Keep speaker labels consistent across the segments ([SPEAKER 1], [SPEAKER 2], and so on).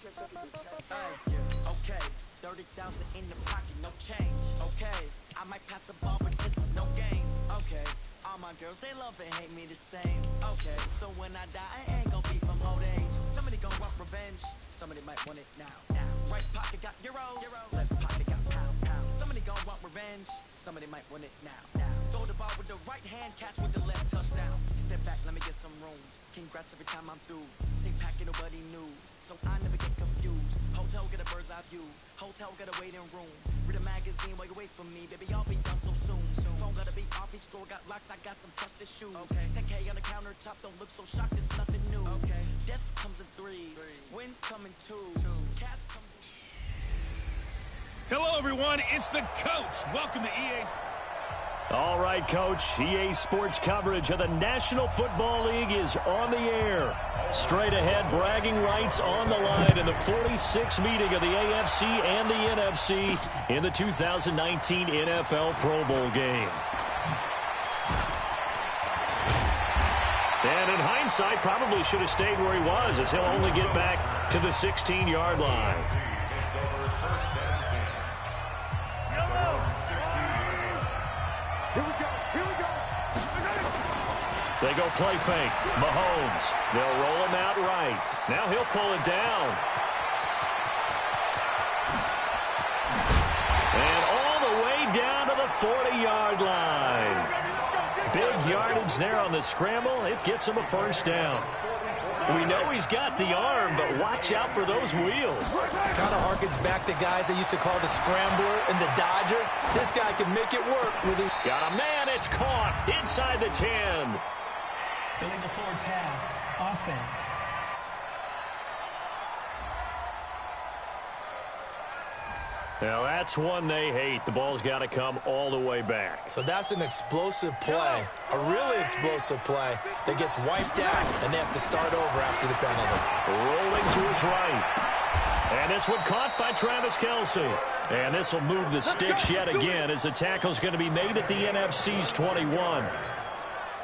[SPEAKER 1] Okay, 30,000 in the pocket, no change. Okay, I might pass the ball, but this is no game. Okay, all my girls, they love and hate me the same. Okay, so when I die, I ain't gonna be from old age. Somebody gonna want revenge, somebody might want it now. Right pocket got euros, left pocket got pound. Somebody gonna want revenge, somebody might want it now. Throw the ball with the right hand, catch with the left, touchdown. Step back, let me get some room. Congrats every time I'm through. Same packet, nobody knew, so I never get confused. Hotel get a bird's eye view. Hotel get a waiting room. Read a magazine while you wait for me, baby. I'll be done so soon. Phone gotta be off, each store got locks. I got some trusted shoes. Okay, 10K on the countertop. Don't look so shocked. It's nothing new. Okay, death comes in threes. Wins come in twos. Cash comes in...
[SPEAKER 2] Hello, everyone. It's the coach. Welcome to EA's.
[SPEAKER 3] All right, Coach. EA Sports coverage of the National Football League is on the air. Straight ahead, bragging rights on the line in the 46th meeting of the AFC and the NFC in the 2019 NFL Pro Bowl game. And in hindsight, probably should have stayed where he was, as he'll only get back to the 16-yard line. They go play fake. Mahomes. They'll roll him out right. Now he'll pull it down. And all the way down to the 40-yard line. Big yardage there on the scramble. It gets him a first down. We know he's got the arm, but watch out for those wheels.
[SPEAKER 4] Kind of harkens back to guys they used to call the scrambler and the dodger. This guy can make it work with his...
[SPEAKER 3] Got a man. It's caught inside the 10.
[SPEAKER 5] Illegal forward pass. Offense.
[SPEAKER 3] Now, that's one they hate. The ball's got to come all the way back.
[SPEAKER 4] So that's an explosive play, a really explosive play that gets wiped out, and they have to start over after the penalty.
[SPEAKER 3] Rolling to his right. And this one caught by Travis Kelce. And this will move the sticks yet again as the tackle's going to be made at the NFC's 21.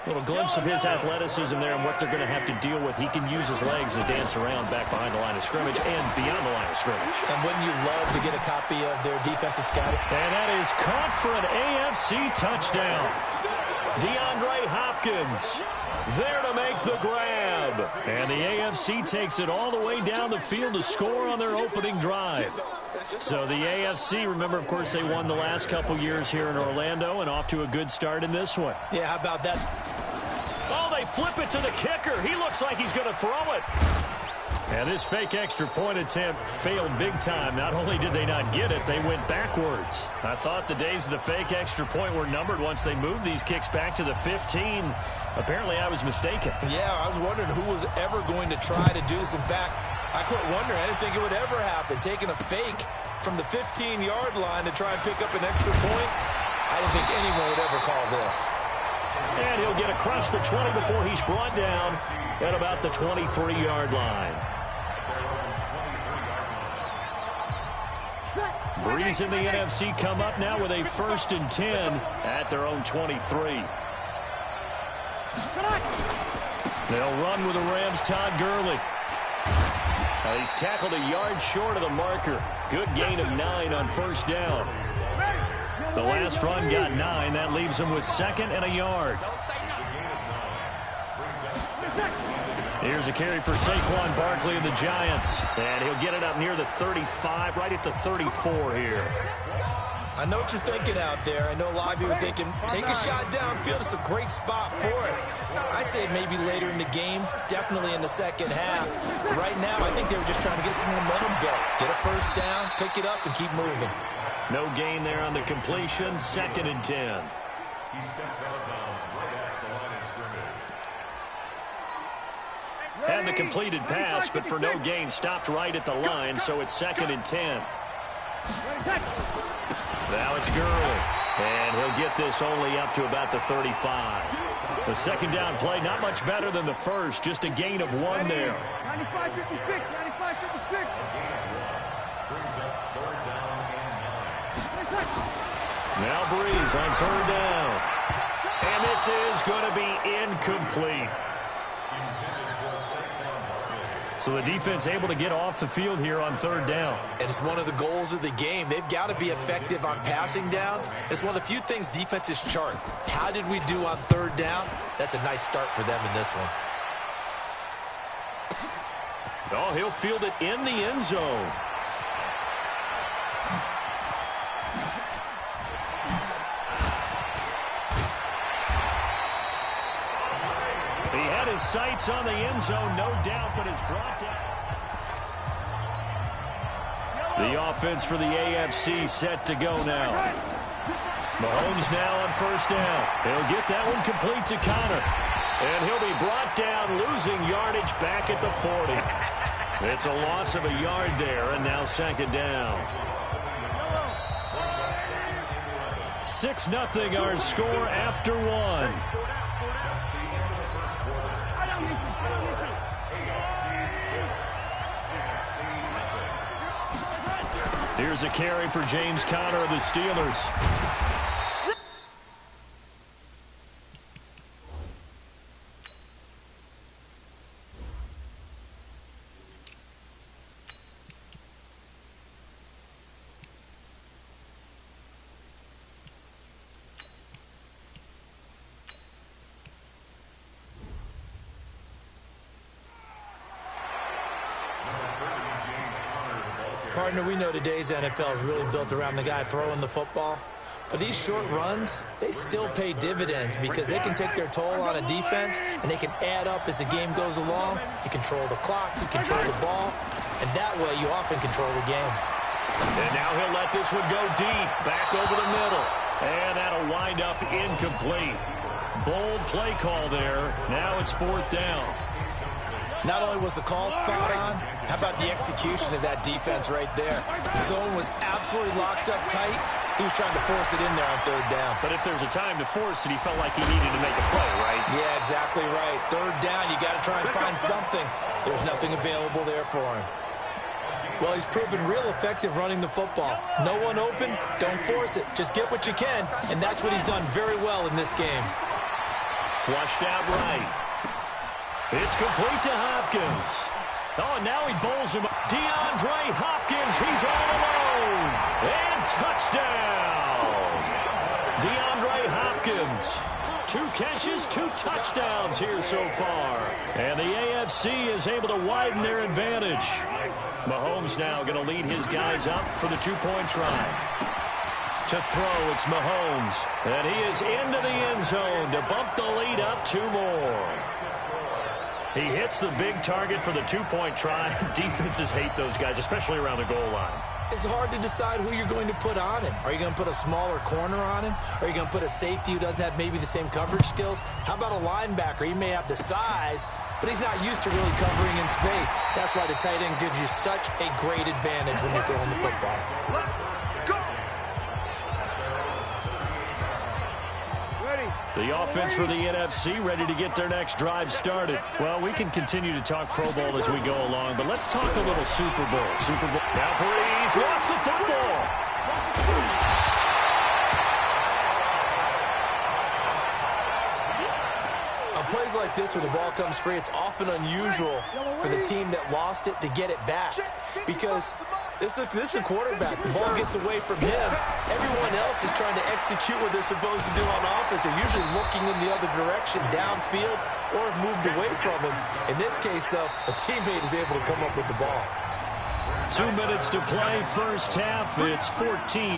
[SPEAKER 3] A little glimpse of his athleticism there and what they're going to have to deal with. He can use his legs to dance around back behind the line of scrimmage and beyond the line of scrimmage.
[SPEAKER 4] And wouldn't you love to get a copy of their defensive scouting?
[SPEAKER 3] And that is caught for an AFC touchdown. DeAndre Hopkins there to make the grab. And the AFC takes it all the way down the field to score on their opening drive. So the AFC, remember, of course, they won the last couple years here in Orlando and off to a good start in this one.
[SPEAKER 4] Yeah, how about that?
[SPEAKER 3] Oh, they flip it to the kicker. He looks like he's going to throw it. And this fake extra point attempt failed big time. Not only did they not get it, they went backwards. I thought the days of the fake extra point were numbered once they moved these kicks back to the 15. Apparently, I was mistaken.
[SPEAKER 4] Yeah, I was wondering who was ever going to try to do this. In fact, I quit wondering. I didn't think it would ever happen. Taking a fake from the 15-yard line to try and pick up an extra point, I didn't think anyone would ever call this.
[SPEAKER 3] And he'll get across the 20 before he's brought down at about the 23-yard line. Breeze in the NFC come up now with a 1st and 10 at their own 23. They'll run with the Rams' Todd Gurley. He's tackled a yard short of the marker. Good gain of 9 on 1st down. The last run got 9. That leaves him with 2nd and a yard. Here's a carry for Saquon Barkley and the Giants. And he'll get it up near the 35, right at the 34 here.
[SPEAKER 4] I know what you're thinking out there. I know a lot of you are thinking, take a shot downfield. It's a great spot for it. I'd say maybe later in the game, definitely in the second half. But right now, I think they were just trying to get some momentum going. Get a 1st down, pick it up, and keep moving.
[SPEAKER 3] No gain there on the completion. 2nd and 10.
[SPEAKER 6] He steps out of bounds right at the line of scrimmage.
[SPEAKER 3] Had the completed pass, but for no gain, stopped right at the line, so it's 2nd and 10. Now it's Gurley, and he'll get this only up to about the 35. The 2nd down play, not much better than the first, just a gain of 1 there.
[SPEAKER 6] 95-56, 95-56. Brings up 3rd down and 9.
[SPEAKER 3] Now Breeze on 3rd down. And this is going to be incomplete. So the defense able to get off the field here on third down.
[SPEAKER 4] And it's one of the goals of the game. They've got to be effective on passing downs. It's one of the few things defenses chart. How did we do on third down? That's a nice start for them in this one.
[SPEAKER 3] Oh, he'll field it in the end zone. He had his sights on the end zone, no doubt, but is brought down. The offense for the AFC set to go now. Mahomes now on first down. He'll get that one complete to Connor. And he'll be brought down, losing yardage back at the 40. It's a loss of a yard there, and now second down. 6-0 our score after one. Here's a carry for James Conner of the Steelers.
[SPEAKER 4] Partner, we know today's NFL is really built around the guy throwing the football. But these short runs, they still pay dividends because they can take their toll on a defense and they can add up as the game goes along. You control the clock, you control the ball, and that way you often control the game.
[SPEAKER 3] And now he'll let this one go deep, back over the middle. And that'll wind up incomplete. Bold play call there. Now it's fourth down.
[SPEAKER 4] Not only was the call spot on, how about the execution of that defense right there? The zone was absolutely locked up tight. He was trying to force it in there on third down.
[SPEAKER 3] But if there's a time to force it, he felt like he needed to make a play, right?
[SPEAKER 4] Yeah, exactly right. Third down, you got to try and find something. There's nothing available there for him. Well, he's proven real effective running the football. No one open, don't force it. Just get what you can, and that's what he's done very well in this game.
[SPEAKER 3] Flushed out right. It's complete to Hopkins. Oh, and now he bowls him. DeAndre Hopkins, he's all alone. And touchdown. DeAndre Hopkins. 2 catches, 2 touchdowns here so far. And the AFC is able to widen their advantage. Mahomes now going to lead his guys up for the 2-point try. To throw, it's Mahomes. And he is into the end zone to bump the lead up 2 more. He hits the big target for the 2-point try. Defenses hate those guys, especially around the goal line.
[SPEAKER 4] It's hard to decide who you're going to put on him. Are you going to put a smaller corner on him? Are you going to put a safety who doesn't have maybe the same coverage skills? How about a linebacker? He may have the size, but he's not used to really covering in space. That's why the tight end gives you such a great advantage when you're throwing the football.
[SPEAKER 3] The offense for the NFC ready to get their next drive started. Well, we can continue to talk Pro Bowl as we go along, but let's talk a little Super Bowl. Now Breeze wants the football.
[SPEAKER 4] On plays like this where the ball comes free, it's often unusual for the team that lost it to get it back because this is a quarterback. The ball gets away from him. Everyone else is trying to execute what they're supposed to do on offense. They're usually looking in the other direction, downfield, or moved away from him. In this case, though, a teammate is able to come up with the ball.
[SPEAKER 3] 2 minutes to play, first half. It's 14.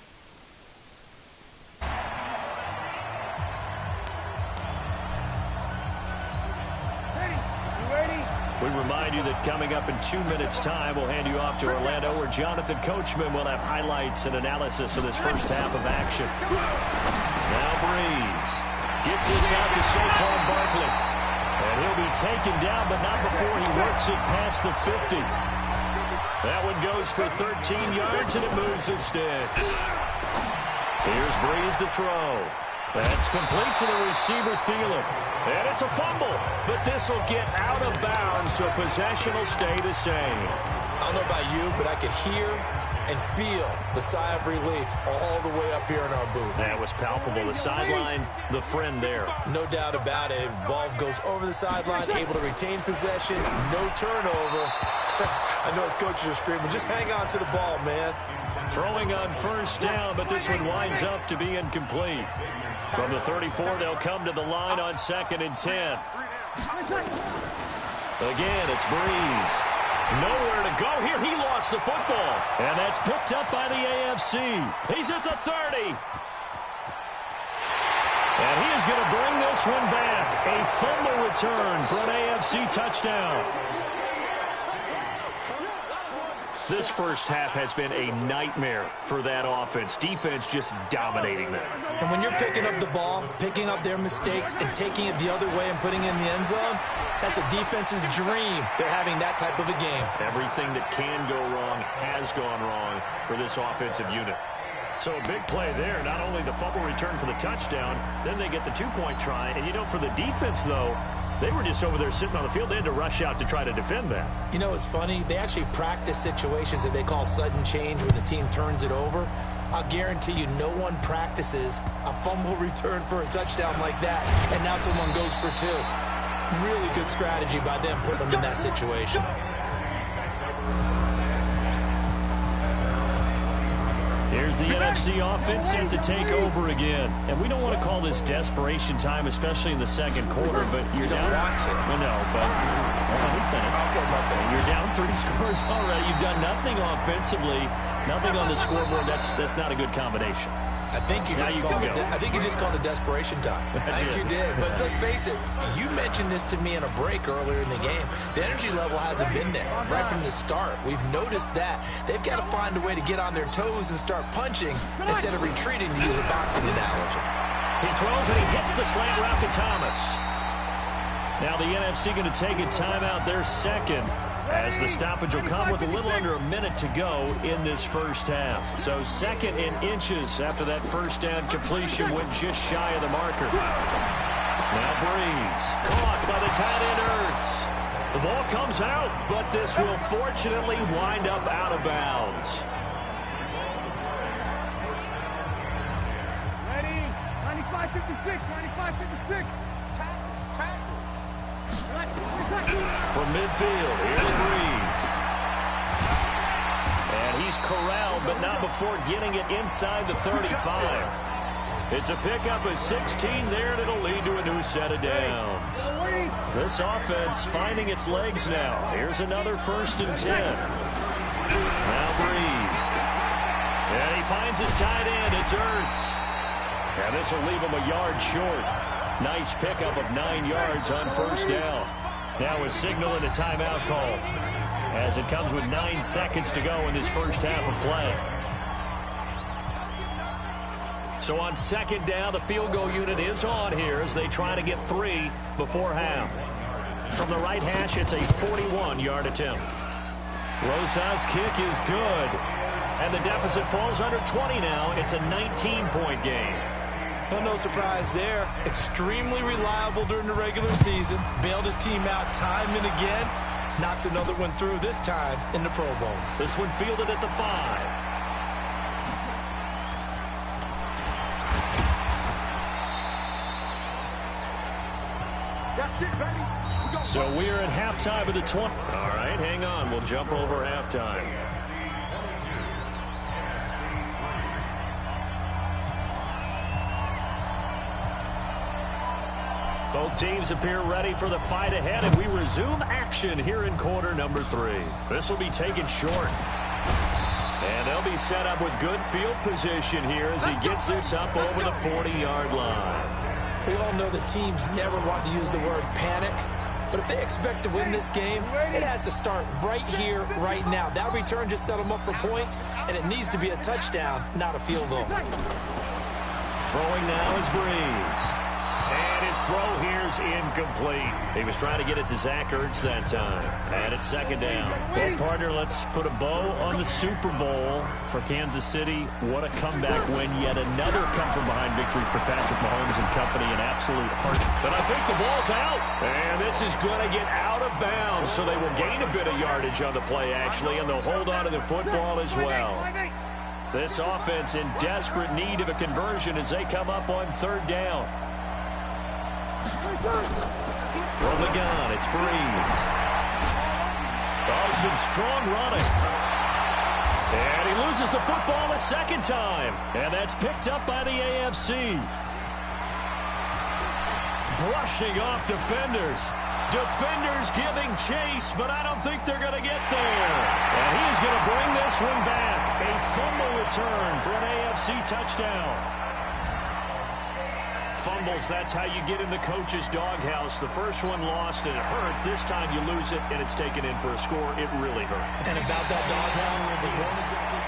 [SPEAKER 3] We remind you that coming up in 2 minutes' time, we'll hand you off to Orlando, where Jonathan Coachman will have highlights and analysis of this first half of action. Now Breeze gets this out to Saquon Barkley. And he'll be taken down, but not before he works it past the 50. That one goes for 13 yards, and it moves the sticks. Here's Breeze to throw. That's complete to the receiver, Thielen. And it's a fumble, but this will get out of bounds, so possession will stay the same.
[SPEAKER 4] I don't know about you, but I could hear and feel the sigh of relief all the way up here in our booth.
[SPEAKER 3] That was palpable. The sideline, the friend there.
[SPEAKER 4] No doubt about it. Ball goes over the sideline, able to retain possession, no turnover. I know his coaches are screaming, just hang on to the ball, man.
[SPEAKER 3] Throwing on first down, but this one winds up to be incomplete. From the 34, they'll come to the line on 2nd and 10. Again, it's Breeze. Nowhere to go here. He lost the football. And that's picked up by the AFC. He's at the 30. And he is going to bring this one back. A fumble return for an AFC touchdown. This first half has been a nightmare for that offense. Defense just dominating them.
[SPEAKER 4] And when you're picking up the ball, picking up their mistakes, and taking it the other way and putting it in the end zone, that's a defense's dream. They're having that type of a game.
[SPEAKER 3] Everything that can go wrong has gone wrong for this offensive unit. So a big play there. Not only the fumble return for the touchdown, then they get the two-point try. And, you know, for the defense, though, they were just over there sitting on the field. They had to rush out to try to defend that.
[SPEAKER 4] You know, it's funny. They actually practice situations that they call sudden change when the team turns it over. I'll guarantee you no one practices a fumble return for a touchdown like that, and now someone goes for two. Really good strategy by them putting them in that situation.
[SPEAKER 3] Here's the NFC offense set to take over again. And we don't want to call this desperation time, especially in the second quarter, but you're down.
[SPEAKER 4] You don't want to.
[SPEAKER 3] I know, but let me finish.
[SPEAKER 4] Okay.
[SPEAKER 3] You're down 3 scores already. You've done nothing offensively, nothing on the scoreboard. That's not a good combination.
[SPEAKER 4] I think you just called it desperation time. I think you did. But let's face it, you mentioned this to me in a break earlier in the game. The energy level hasn't been there right from the start. We've noticed that. They've got to find a way to get on their toes and start punching instead of retreating, to use a boxing analogy.
[SPEAKER 3] He throws and he hits the slant route to Thomas. Now the NFC going to take a timeout there second, as the stoppage will come with a little under a minute to go in this first half. So 2nd and inches after that first down completion went just shy of the marker. Now Breeze caught by the tight end Ertz. The ball comes out, but this will fortunately wind up out of bounds.
[SPEAKER 7] Ready? 95-56, 95-56.
[SPEAKER 3] From midfield, here's Breeze. And he's corralled, but not before getting it inside the 35. It's a pickup of 16 there, and it'll lead to a new set of downs. This offense finding its legs now. Here's another 1st and 10. Now Breeze. And he finds his tight end. It's Ertz. And this will leave him a yard short. Nice pickup of 9 yards on first down. Now a signal and a timeout call, as it comes with 9 seconds to go in this first half of play. So on 2nd down, the field goal unit is on here as they try to get 3 before half. From the right hash, it's a 41-yard attempt. Rosa's kick is good, and the deficit falls under 20 now. It's a 19-point game.
[SPEAKER 4] Well, no surprise there. Extremely reliable during the regular season. Bailed his team out time and again. Knocks another one through, this time in the Pro Bowl.
[SPEAKER 3] This one fielded at the 5.
[SPEAKER 7] That's it, baby.
[SPEAKER 3] So we are at halftime of the 20. All right, hang on. We'll jump over halftime. Both teams appear ready for the fight ahead, and we resume action here in quarter number 3. This will be taken short. And they'll be set up with good field position here as he gets this up over the 40-yard line.
[SPEAKER 4] We all know the teams never want to use the word panic, but if they expect to win this game, it has to start right here, right now. That return just set them up for points, and it needs to be a touchdown, not a field goal.
[SPEAKER 3] Throwing now is Breeze. And his throw here is incomplete. He was trying to get it to Zach Ertz that time. And it's 2nd down. Well, partner, let's put a bow on the Super Bowl for Kansas City. What a comeback win. Yet another come-from-behind victory for Patrick Mahomes and company. An absolute heart. But I think the ball's out. And this is going to get out of bounds. So they will gain a bit of yardage on the play, actually. And they'll hold on to the football as well. This offense in desperate need of a conversion as they come up on 3rd down. From the gun, it's Breeze. Oh, some strong running. And he loses the football a second time. And that's picked up by the AFC. Brushing off defenders. Defenders giving chase, but I don't think they're going to get there. And he is going to bring this one back. A fumble return for an AFC touchdown. Fumbles, that's how you get in the coach's doghouse. The first one lost and it hurt. This time you lose it and it's taken in for a score. It really hurt.
[SPEAKER 4] And about that doghouse, it won't exactly...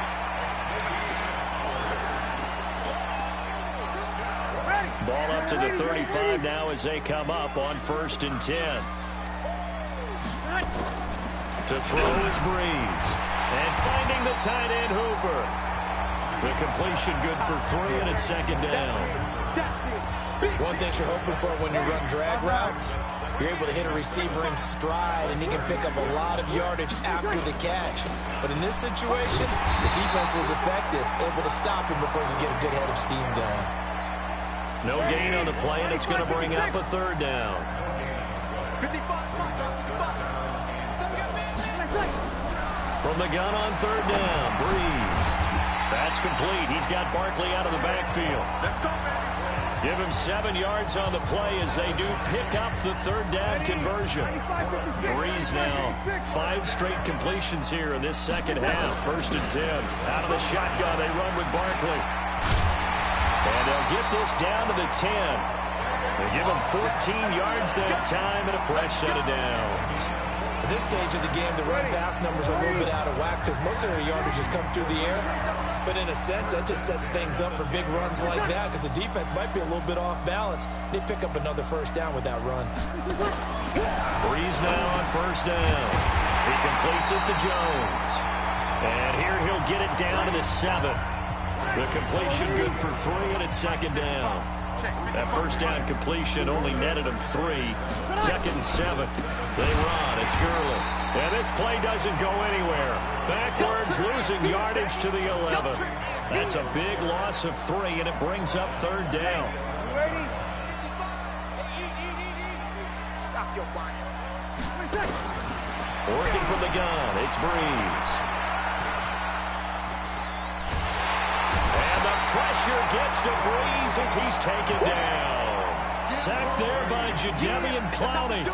[SPEAKER 3] Ball up to the 35 now as they come up on 1st and 10. To throw is Breeze. And finding the tight end Hooper. The completion good for 3 and it's 2nd down.
[SPEAKER 4] One thing you're hoping for when you run drag routes, you're able to hit a receiver in stride, and he can pick up a lot of yardage after the catch. But in this situation, the defense was effective, able to stop him before he could get a good head of steam going.
[SPEAKER 3] No gain on the play, and it's going to bring up a 3rd down. From the gun on 3rd down, Breeze. That's complete. He's got Barkley out of the backfield. Give him 7 yards on the play as they do pick up the 3rd down conversion. Breeze now 5 straight completions here in this second half. 1st and 10. Out of the shotgun, they run with Barkley. And they'll get this down to the 10. They give him 14 yards that time and a fresh set of downs.
[SPEAKER 4] At this stage of the game, the run-pass numbers are a little bit out of whack because most of their yardage has come through the air. But in a sense, that just sets things up for big runs like that because the defense might be a little bit off balance. They pick up another 1st down with that run.
[SPEAKER 3] Breeze now on 1st down. He completes it to Jones. And here he'll get it down to the 7. The completion good for 3 and it's 2nd down. That 1st down completion only netted him 3. 2nd and 7. They run. It's Gurley. And this play doesn't go anywhere. Backwards, losing yardage to the 11. That's a big loss of 3, and it brings up 3rd down.
[SPEAKER 7] Stop your whining.
[SPEAKER 3] Working from the gun, it's Breeze. And the pressure gets to Breeze as he's taken down. Sacked there by Jadeveon Clowney.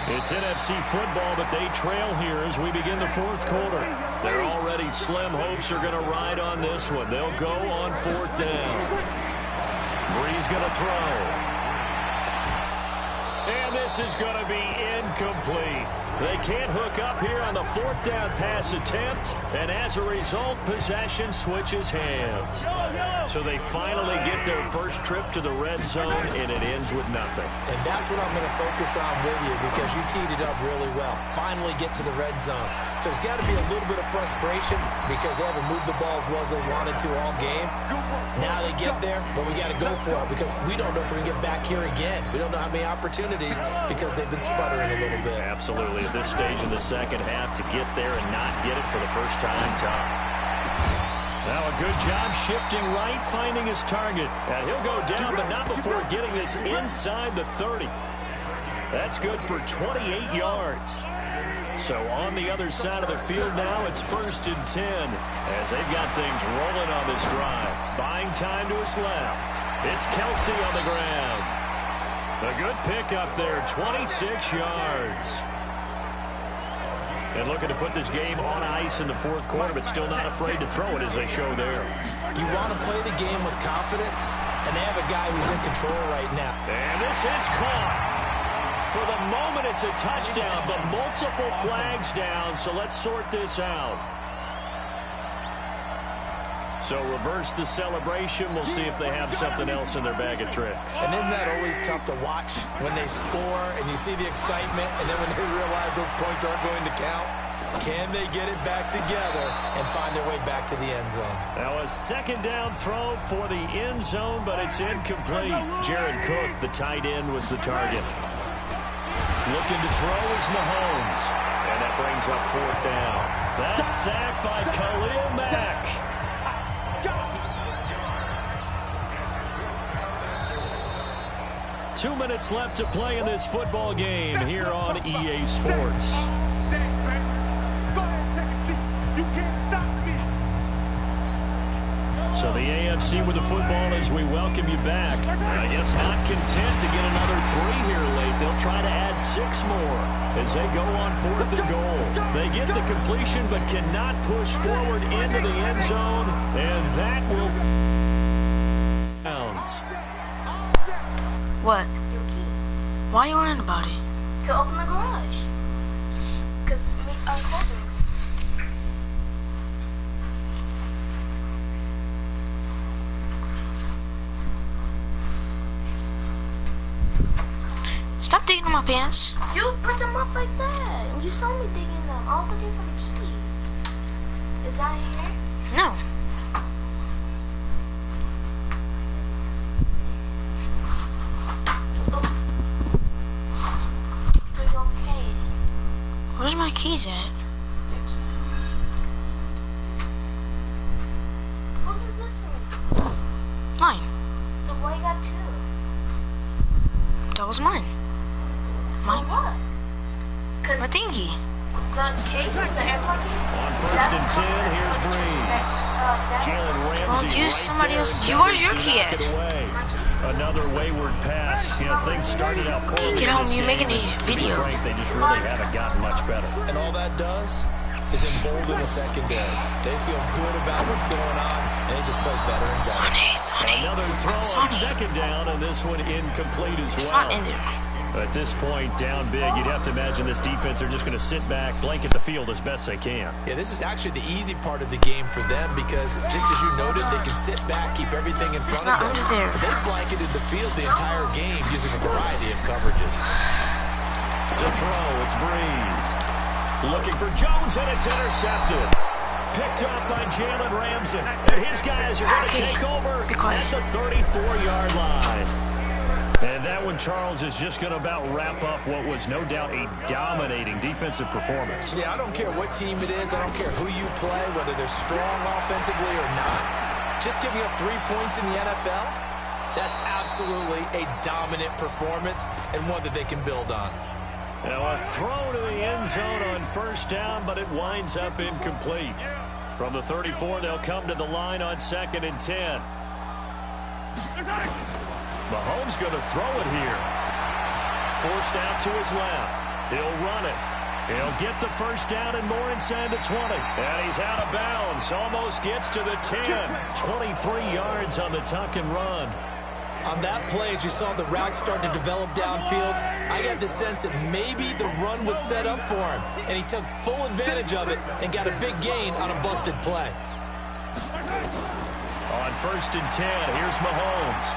[SPEAKER 3] It's NFC football, but they trail here as we begin the 4th quarter. They're already slim hopes are going to ride on this one. They'll go on 4th down. Breeze going to throw. And this is going to be incomplete. They can't hook up here on the 4th down pass attempt, and as a result, possession switches hands. So they finally get their first trip to the red zone, and it ends with nothing.
[SPEAKER 4] And that's what I'm going to focus on with you because you teed it up really well. Finally get to the red zone. So there's got to be a little bit of frustration because they haven't moved the ball as well as they wanted to all game. Now they get there, but we got to go for it because we don't know if we can get back here again. We don't know how many opportunities because they've been sputtering a little bit.
[SPEAKER 3] Absolutely. At this stage in the second half, to get there and not get it for the first time, tough. Now a good job shifting right, finding his target. And he'll go down, but not before getting this inside the 30. That's good for 28 yards. So on the other side of the field now, it's 1st and 10 as they've got things rolling on this drive. Buying time to his left. It's Kelsey on the ground. A good pick up there, 26 yards. And looking to put this game on ice in the 4th quarter, but still not afraid to throw it as they show there.
[SPEAKER 4] You want to play the game with confidence, and they have a guy who's in control right now.
[SPEAKER 3] And this is caught. For the moment, it's a touchdown, but multiple flags down, so let's sort this out. So reverse the celebration. We'll see if they have something else in their bag of tricks.
[SPEAKER 4] And isn't that always tough to watch when they score and you see the excitement and then when they realize those points aren't going to count? Can they get it back together and find their way back to the end zone?
[SPEAKER 3] Now a 2nd down throw for the end zone, but it's incomplete. Jared Cook, the tight end, was the target. Looking to throw is Mahomes. And that brings up 4th down. That's sacked by Khalil Mack. 2 minutes left to play in this football game here on EA Sports. So the AFC with the football as we welcome you back. I guess not content to get another 3 here late. They'll try to add 6 more as they go on 4th and goal. They get the completion but cannot push forward into the end zone, and that will bounds.
[SPEAKER 8] What? Why are you worrying about it?
[SPEAKER 9] To open the garage. Because I'm cold.
[SPEAKER 8] Stop digging in my pants.
[SPEAKER 9] You put them up like that. And you saw me digging them. I was looking for the key. Is that here?
[SPEAKER 8] No. Where's my keys at?
[SPEAKER 9] Whose is this one?
[SPEAKER 8] Mine.
[SPEAKER 9] The boy got 2.
[SPEAKER 8] That was mine.
[SPEAKER 9] For what? Cause
[SPEAKER 8] my thingy.
[SPEAKER 9] The case, the airport case.
[SPEAKER 3] On 1st and 10, here's Breeze. Jalen Ramsey.
[SPEAKER 8] Well, use somebody else's. Where's your key at?
[SPEAKER 3] Another wayward pass. You know, things started out poorly.
[SPEAKER 8] Get home, you're making a video.
[SPEAKER 3] Frank, they just really haven't gotten much better.
[SPEAKER 4] And all that does is embolden the secondary. They feel good about what's going on, and they just play better and better.
[SPEAKER 8] Sonny.
[SPEAKER 3] Another throw on 2nd down, and this one incomplete as well.
[SPEAKER 8] It's not in there.
[SPEAKER 3] At this point, down big, you'd have to imagine this defense are just going to sit back, blanket the field as best they can.
[SPEAKER 4] Yeah, this is actually the easy part of the game for them because, just as you noted, they can sit back, keep everything in front of them.
[SPEAKER 8] It's not under there.
[SPEAKER 4] They blanketed the field the entire game using a variety of coverages.
[SPEAKER 3] To throw, it's Breeze. Looking for Jones, and it's intercepted. Picked up by Jalen Ramsey. And his guys are going to take over at the 34-yard line. And that one, Charles, is just going to about wrap up what was no doubt a dominating defensive performance.
[SPEAKER 4] Yeah, I don't care what team it is. I don't care who you play, whether they're strong offensively or not. Just giving up 3 points in the NFL, that's absolutely a dominant performance and one that they can build on.
[SPEAKER 3] Now a throw to the end zone on 1st down, but it winds up incomplete. From the 34, they'll come to the line on 2nd and 10. Mahomes going to throw it here. Forced out to his left. He'll run it. He'll get the 1st down and more inside the 20. And he's out of bounds. Almost gets to the 10. 23 yards on the tuck and run.
[SPEAKER 4] On that play, as you saw the route start to develop downfield, I got the sense that maybe the run would set up for him. And he took full advantage of it and got a big gain on a busted play.
[SPEAKER 3] On 1st and 10, here's Mahomes.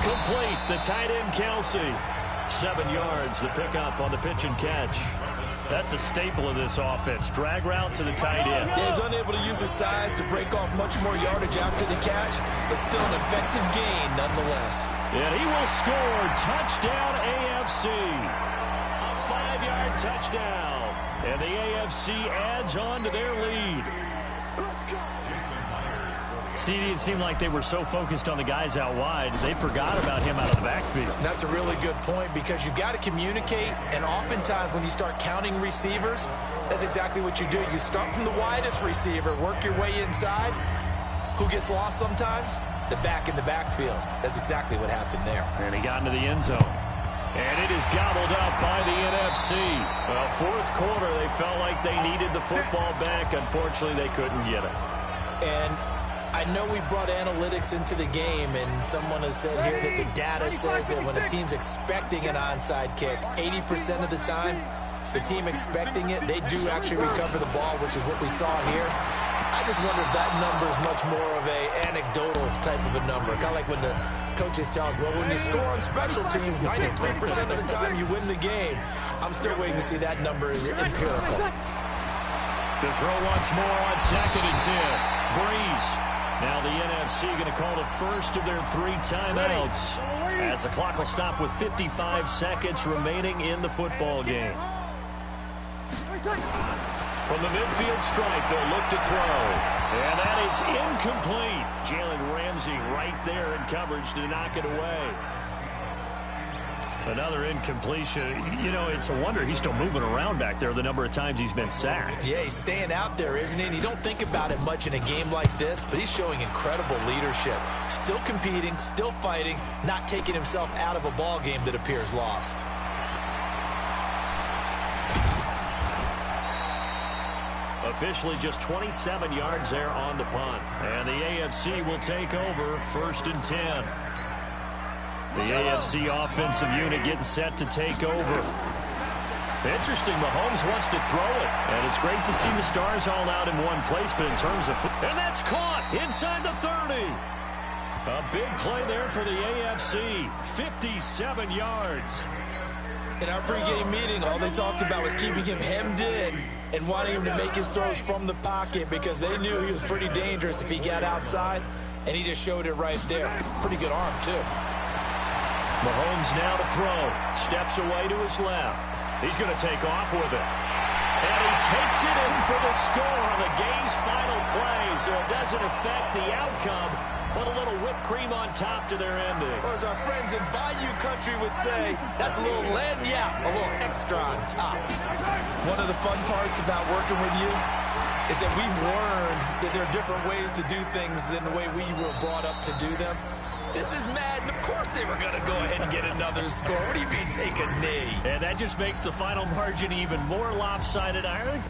[SPEAKER 3] Complete, the tight end Kelsey. 7 yards, the pickup on the pitch and catch. That's a staple of this offense. Drag route to the tight end.
[SPEAKER 4] Yeah, he's unable to use his size to break off much more yardage after the catch, but still an effective gain nonetheless.
[SPEAKER 3] And he will score. Touchdown AFC. A 5-yard touchdown. And the AFC adds on to their lead. CD, it seemed like they were so focused on the guys out wide, they forgot about him out of the backfield.
[SPEAKER 4] That's a really good point because you've got to communicate, and oftentimes when you start counting receivers, that's exactly what you do. You start from the widest receiver, work your way inside. Who gets lost sometimes? The back in the backfield. That's exactly what happened there.
[SPEAKER 3] And he got into the end zone. And it is gobbled up by the NFC. Well, 4th quarter, they felt like they needed the football back. Unfortunately, they couldn't get it.
[SPEAKER 4] And I know we brought analytics into the game, and someone has said here that the data says that when a team's expecting an onside kick, 80% of the time, the team expecting it, they do actually recover the ball, which is what we saw here. I just wonder if that number is much more of a anecdotal type of a number. Kind of like when the coaches tell us, well, when you score on special teams, 93% of the time you win the game. I'm still waiting to see that number is empirical.
[SPEAKER 3] To throw once more on 2nd and 10. Breeze. Now the NFC going to call the first of their 3 timeouts as the clock will stop with 55 seconds remaining in the football game. From the midfield stripe, they'll look to throw. And that is incomplete. Jalen Ramsey right there in coverage to knock it away. Another incompletion. You know, it's a wonder he's still moving around back there the number of times he's been sacked.
[SPEAKER 4] Yeah, he's staying out there, isn't he? And you don't think about it much in a game like this, but he's showing incredible leadership. Still competing, still fighting, not taking himself out of a ball game that appears lost.
[SPEAKER 3] Officially just 27 yards there on the punt. And the AFC will take over 1st and 10. The AFC offensive unit getting set to take over. Interesting, Mahomes wants to throw it. And it's great to see the stars all out in one place, but in terms of... And that's caught inside the 30. A big play there for the AFC. 57 yards.
[SPEAKER 4] In our pregame meeting, all they talked about was keeping him hemmed in and wanting him to make his throws from the pocket because they knew he was pretty dangerous if he got outside, and he just showed it right there. Pretty good arm, too.
[SPEAKER 3] Mahomes now to throw. Steps away to his left. He's going to take off with it. And he takes it in for the score on the game's final play, so it doesn't affect the outcome, but a little whipped cream on top to their ending.
[SPEAKER 4] Or as our friends in Bayou Country would say, that's a little lagniappe, a little extra on top. One of the fun parts about working with you is that we've learned that there are different ways to do things than the way we were brought up to do them. This is Madden. Of course they were going to go ahead and get another score. What do you mean take a knee?
[SPEAKER 3] And that just makes the final margin even more lopsided, Ireland.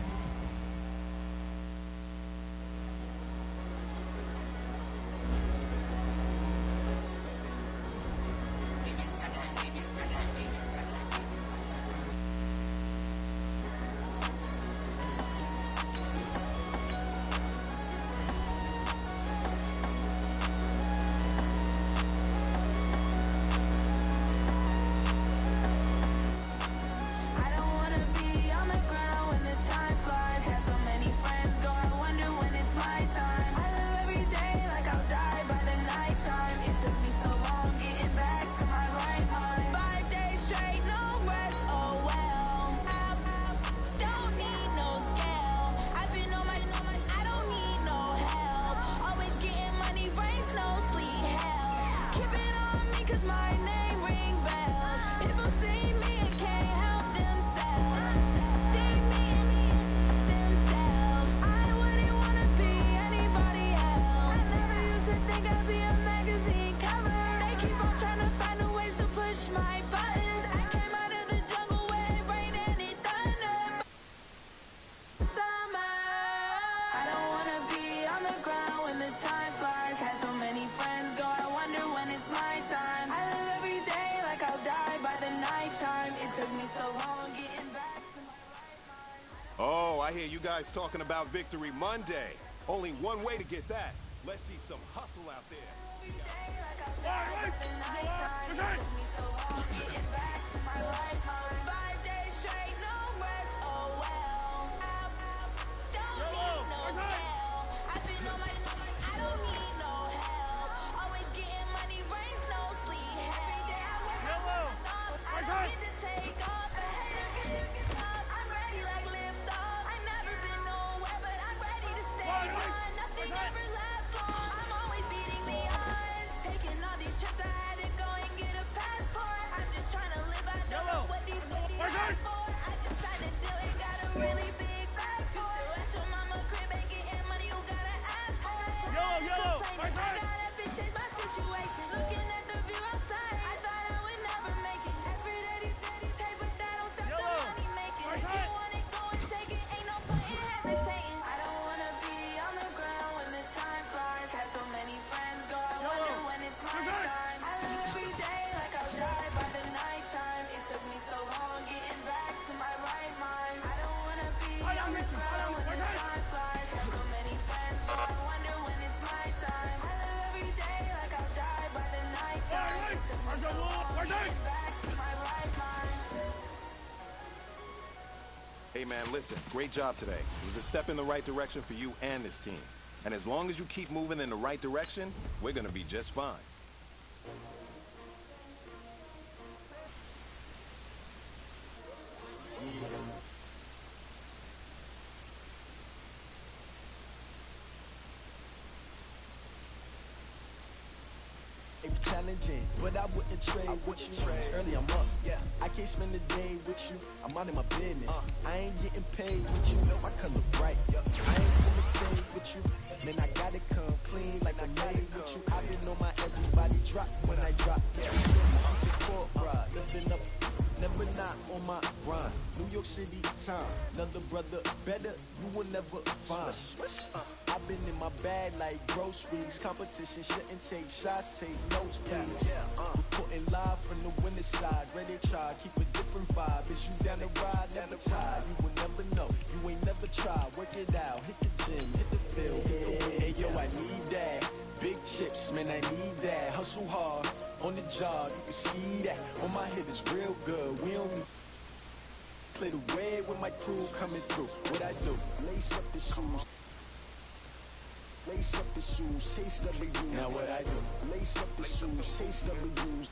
[SPEAKER 6] Oh, I hear you guys talking about Victory Monday. Only one way to get that. Let's see some hustle out there. Hey, man, listen, great job today. It was a step in the right direction for you and this team. And as long as you keep moving in the right direction, we're going to be just fine.
[SPEAKER 10] challenging, but I wouldn't trade with you. It's early, I'm up. I can't spend the day with you. I'm out of my business. I ain't getting paid with you. My color bright. I ain't gonna fade with you. Man, I gotta come clean like I made with you. I've been on my everybody drop when I drop. She support, bruh. Lifting up. Never not on my grind. New York City time. Another brother better, you will never find. I've been in my bag like groceries. Competition shouldn't take shots, take notes, please. Reporting live from the winter side. Ready to try, keep a different vibe. Is you down the ride, never tired. You will never know, you ain't never tried. Work it out, hit the gym, hit the field. Hey yo, I need that. Big chips, man, I need that. Hustle hard, on the job, you can see that. On my head is real good, we don't need play the way with my crew coming through. What I do, lace up the shoes. Lace up the shoes, chase the big. Now what I do, lace up the shoes, chase the big.